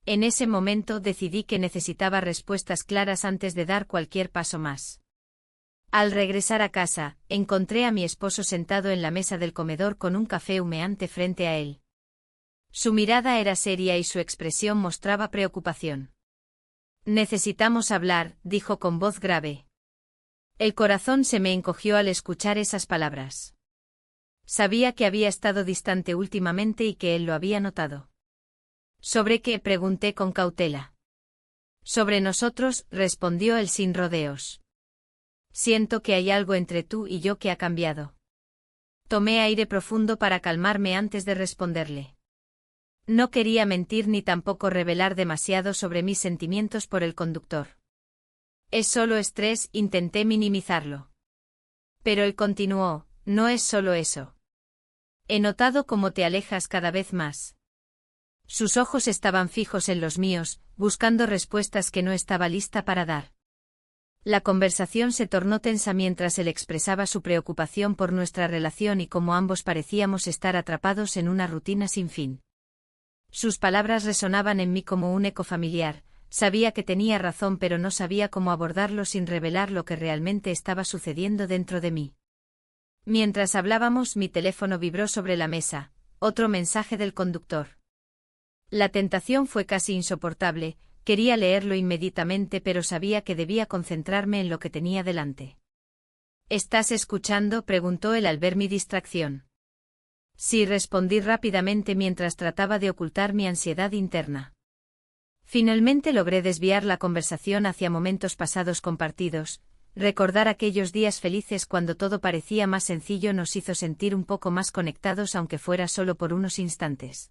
En ese momento decidí que necesitaba respuestas claras antes de dar cualquier paso más. Al regresar a casa, encontré a mi esposo sentado en la mesa del comedor con un café humeante frente a él. Su mirada era seria y su expresión mostraba preocupación. Necesitamos hablar, dijo con voz grave. El corazón se me encogió al escuchar esas palabras. Sabía que había estado distante últimamente y que él lo había notado. ¿Sobre qué?, pregunté con cautela. Sobre nosotros, respondió él sin rodeos. Siento que hay algo entre tú y yo que ha cambiado. Tomé aire profundo para calmarme antes de responderle. No quería mentir ni tampoco revelar demasiado sobre mis sentimientos por el conductor. Es solo estrés, intenté minimizarlo. Pero él continuó, no es solo eso. He notado cómo te alejas cada vez más. Sus ojos estaban fijos en los míos, buscando respuestas que no estaba lista para dar. La conversación se tornó tensa mientras él expresaba su preocupación por nuestra relación y cómo ambos parecíamos estar atrapados en una rutina sin fin. Sus palabras resonaban en mí como un eco familiar, sabía que tenía razón pero no sabía cómo abordarlo sin revelar lo que realmente estaba sucediendo dentro de mí. Mientras hablábamos, mi teléfono vibró sobre la mesa, otro mensaje del conductor. La tentación fue casi insoportable, quería leerlo inmediatamente pero sabía que debía concentrarme en lo que tenía delante. ¿Estás escuchando?, preguntó él al ver mi distracción. Sí, respondí rápidamente mientras trataba de ocultar mi ansiedad interna. Finalmente logré desviar la conversación hacia momentos pasados compartidos. Recordar aquellos días felices cuando todo parecía más sencillo nos hizo sentir un poco más conectados aunque fuera solo por unos instantes.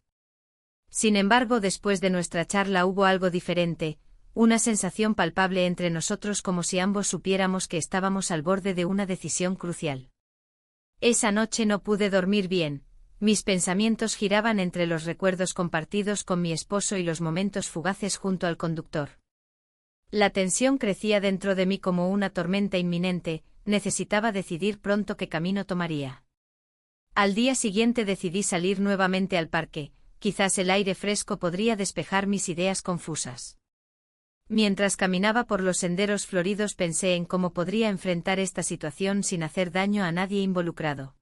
Sin embargo, después de nuestra charla hubo algo diferente, una sensación palpable entre nosotros como si ambos supiéramos que estábamos al borde de una decisión crucial. Esa noche no pude dormir bien, mis pensamientos giraban entre los recuerdos compartidos con mi esposo y los momentos fugaces junto al conductor. La tensión crecía dentro de mí como una tormenta inminente, necesitaba decidir pronto qué camino tomaría. Al día siguiente decidí salir nuevamente al parque, quizás el aire fresco podría despejar mis ideas confusas. Mientras caminaba por los senderos floridos pensé en cómo podría enfrentar esta situación sin hacer daño a nadie involucrado.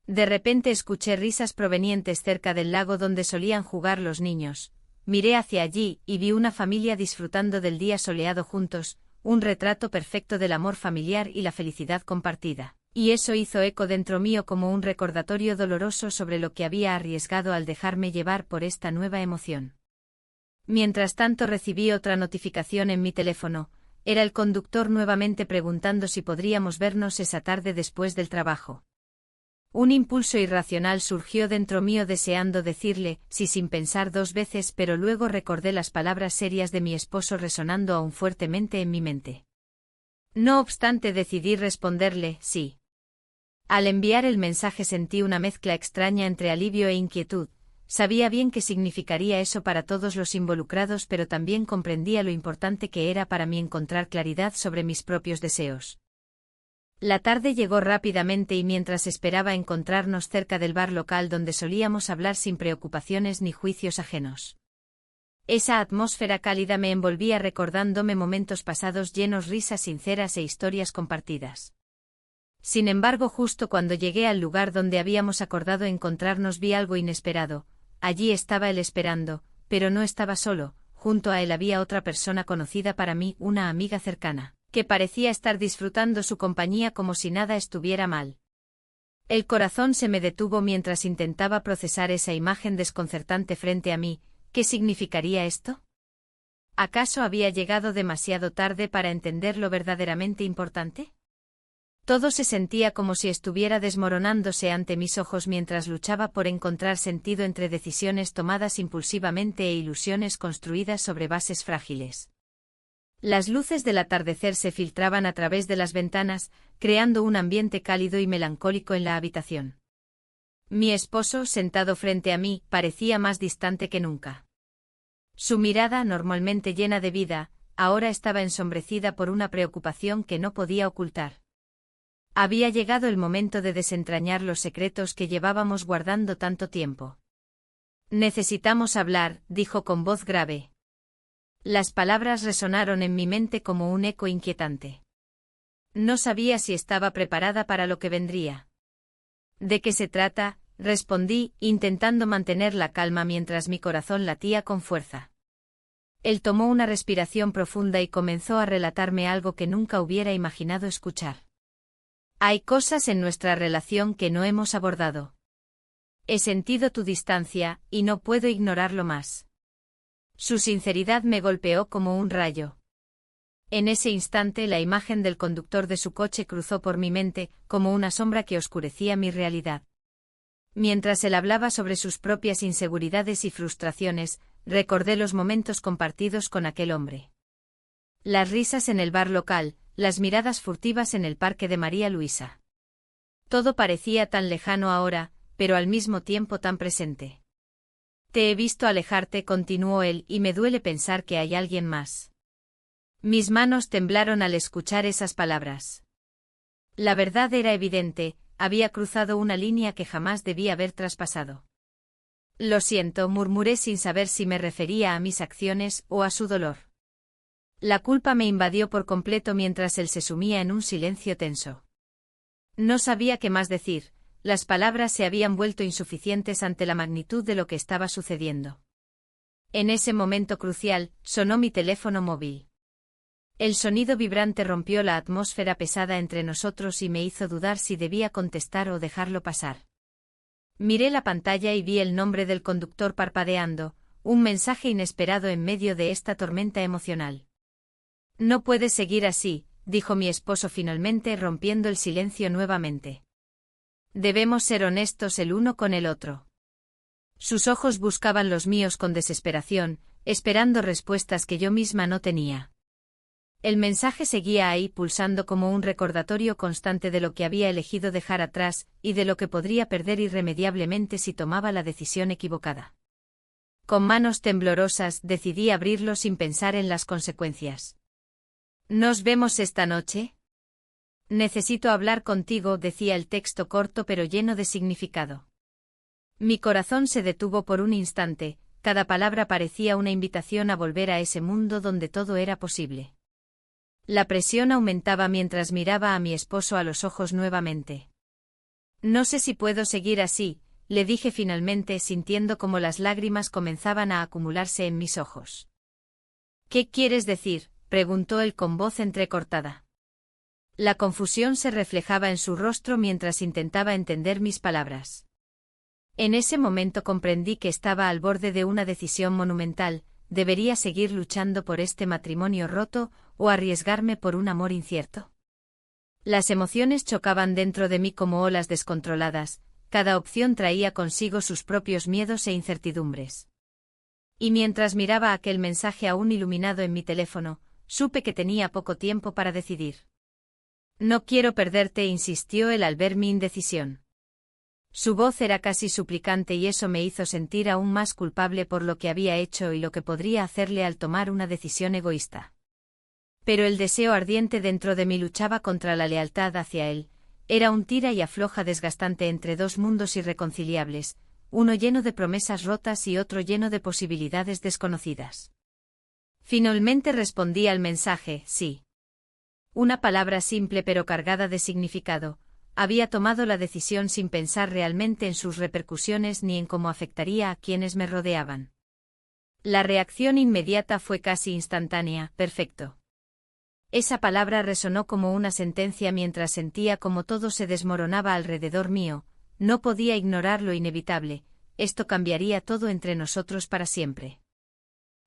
De repente escuché risas provenientes cerca del lago donde solían jugar los niños. Miré hacia allí y vi una familia disfrutando del día soleado juntos, un retrato perfecto del amor familiar y la felicidad compartida. Y eso hizo eco dentro mío como un recordatorio doloroso sobre lo que había arriesgado al dejarme llevar por esta nueva emoción. Mientras tanto recibí otra notificación en mi teléfono, era el conductor nuevamente preguntando si podríamos vernos esa tarde después del trabajo. Un impulso irracional surgió dentro mío deseando decirle sí sin pensar dos veces, pero luego recordé las palabras serias de mi esposo resonando aún fuertemente en mi mente. No obstante decidí responderle sí. Al enviar el mensaje sentí una mezcla extraña entre alivio e inquietud. Sabía bien qué significaría eso para todos los involucrados, pero también comprendía lo importante que era para mí encontrar claridad sobre mis propios deseos. La tarde llegó rápidamente y mientras esperaba encontrarnos cerca del bar local donde solíamos hablar sin preocupaciones ni juicios ajenos. Esa atmósfera cálida me envolvía recordándome momentos pasados llenos risas sinceras e historias compartidas. Sin embargo, justo cuando llegué al lugar donde habíamos acordado encontrarnos vi algo inesperado. Allí estaba él esperando, pero no estaba solo, junto a él había otra persona conocida para mí, una amiga cercana, que parecía estar disfrutando su compañía como si nada estuviera mal. El corazón se me detuvo mientras intentaba procesar esa imagen desconcertante frente a mí. ¿Qué significaría esto? ¿Acaso había llegado demasiado tarde para entender lo verdaderamente importante? Todo se sentía como si estuviera desmoronándose ante mis ojos mientras luchaba por encontrar sentido entre decisiones tomadas impulsivamente e ilusiones construidas sobre bases frágiles. Las luces del atardecer se filtraban a través de las ventanas, creando un ambiente cálido y melancólico en la habitación. Mi esposo, sentado frente a mí, parecía más distante que nunca. Su mirada, normalmente llena de vida, ahora estaba ensombrecida por una preocupación que no podía ocultar. Había llegado el momento de desentrañar los secretos que llevábamos guardando tanto tiempo. Necesitamos hablar, dijo con voz grave. Las palabras resonaron en mi mente como un eco inquietante. No sabía si estaba preparada para lo que vendría. ¿De qué se trata?, respondí, intentando mantener la calma mientras mi corazón latía con fuerza. Él tomó una respiración profunda y comenzó a relatarme algo que nunca hubiera imaginado escuchar. Hay cosas en nuestra relación que no hemos abordado. He sentido tu distancia, y no puedo ignorarlo más. Su sinceridad me golpeó como un rayo. En ese instante la imagen del conductor de su coche cruzó por mi mente, como una sombra que oscurecía mi realidad. Mientras él hablaba sobre sus propias inseguridades y frustraciones, recordé los momentos compartidos con aquel hombre. Las risas en el bar local, las miradas furtivas en el parque de María Luisa. Todo parecía tan lejano ahora, pero al mismo tiempo tan presente. Te he visto alejarte, continuó él, y me duele pensar que hay alguien más. Mis manos temblaron al escuchar esas palabras. La verdad era evidente, había cruzado una línea que jamás debía haber traspasado. Lo siento, murmuré sin saber si me refería a mis acciones o a su dolor. La culpa me invadió por completo mientras él se sumía en un silencio tenso. No sabía qué más decir, las palabras se habían vuelto insuficientes ante la magnitud de lo que estaba sucediendo. En ese momento crucial, sonó mi teléfono móvil. El sonido vibrante rompió la atmósfera pesada entre nosotros y me hizo dudar si debía contestar o dejarlo pasar. Miré la pantalla y vi el nombre del conductor parpadeando, un mensaje inesperado en medio de esta tormenta emocional. No puedes seguir así, dijo mi esposo finalmente rompiendo el silencio nuevamente. Debemos ser honestos el uno con el otro. Sus ojos buscaban los míos con desesperación, esperando respuestas que yo misma no tenía. El mensaje seguía ahí pulsando como un recordatorio constante de lo que había elegido dejar atrás y de lo que podría perder irremediablemente si tomaba la decisión equivocada. Con manos temblorosas decidí abrirlo sin pensar en las consecuencias. ¿Nos vemos esta noche? Necesito hablar contigo, decía el texto corto pero lleno de significado. Mi corazón se detuvo por un instante, cada palabra parecía una invitación a volver a ese mundo donde todo era posible. La presión aumentaba mientras miraba a mi esposo a los ojos nuevamente. No sé si puedo seguir así, le dije finalmente sintiendo como las lágrimas comenzaban a acumularse en mis ojos. ¿Qué quieres decir?, preguntó él con voz entrecortada. La confusión se reflejaba en su rostro mientras intentaba entender mis palabras. En ese momento comprendí que estaba al borde de una decisión monumental. ¿Debería seguir luchando por este matrimonio roto o arriesgarme por un amor incierto? Las emociones chocaban dentro de mí como olas descontroladas, cada opción traía consigo sus propios miedos e incertidumbres. Y mientras miraba aquel mensaje aún iluminado en mi teléfono, supe que tenía poco tiempo para decidir. No quiero perderte, insistió él al ver mi indecisión. Su voz era casi suplicante y eso me hizo sentir aún más culpable por lo que había hecho y lo que podría hacerle al tomar una decisión egoísta. Pero el deseo ardiente dentro de mí luchaba contra la lealtad hacia él. Era un tira y afloja desgastante entre dos mundos irreconciliables, uno lleno de promesas rotas y otro lleno de posibilidades desconocidas. Finalmente respondí al mensaje, sí. Una palabra simple pero cargada de significado. Había tomado la decisión sin pensar realmente en sus repercusiones ni en cómo afectaría a quienes me rodeaban. La reacción inmediata fue casi instantánea, perfecto. Esa palabra resonó como una sentencia mientras sentía como todo se desmoronaba alrededor mío. No podía ignorar lo inevitable, esto cambiaría todo entre nosotros para siempre.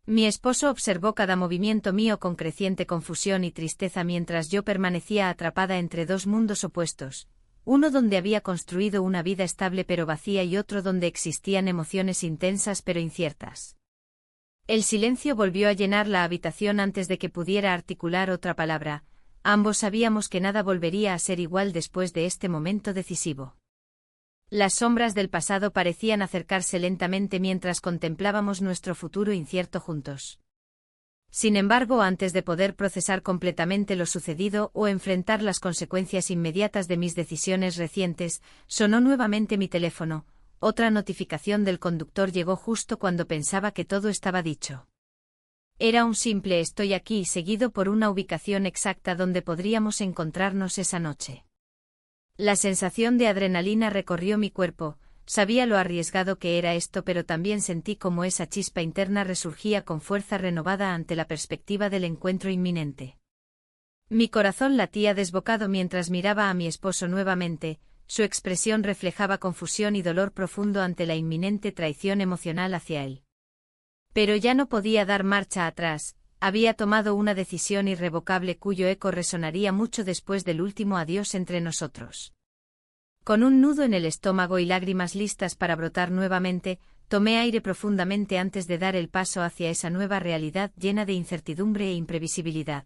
Mi esposo observó cada movimiento mío con creciente confusión y tristeza mientras yo permanecía atrapada entre dos mundos opuestos, uno donde había construido una vida estable pero vacía y otro donde existían emociones intensas pero inciertas. El silencio volvió a llenar la habitación antes de que pudiera articular otra palabra. Ambos sabíamos que nada volvería a ser igual después de este momento decisivo. Las sombras del pasado parecían acercarse lentamente mientras contemplábamos nuestro futuro incierto juntos. Sin embargo, antes de poder procesar completamente lo sucedido o enfrentar las consecuencias inmediatas de mis decisiones recientes, sonó nuevamente mi teléfono. Otra notificación del conductor llegó justo cuando pensaba que todo estaba dicho. Era un simple "estoy aquí" seguido por una ubicación exacta donde podríamos encontrarnos esa noche. La sensación de adrenalina recorrió mi cuerpo, sabía lo arriesgado que era esto, pero también sentí como esa chispa interna resurgía con fuerza renovada ante la perspectiva del encuentro inminente. Mi corazón latía desbocado mientras miraba a mi esposo nuevamente, su expresión reflejaba confusión y dolor profundo ante la inminente traición emocional hacia él. Pero ya no podía dar marcha atrás, había tomado una decisión irrevocable cuyo eco resonaría mucho después del último adiós entre nosotros. Con un nudo en el estómago y lágrimas listas para brotar nuevamente, tomé aire profundamente antes de dar el paso hacia esa nueva realidad llena de incertidumbre e imprevisibilidad.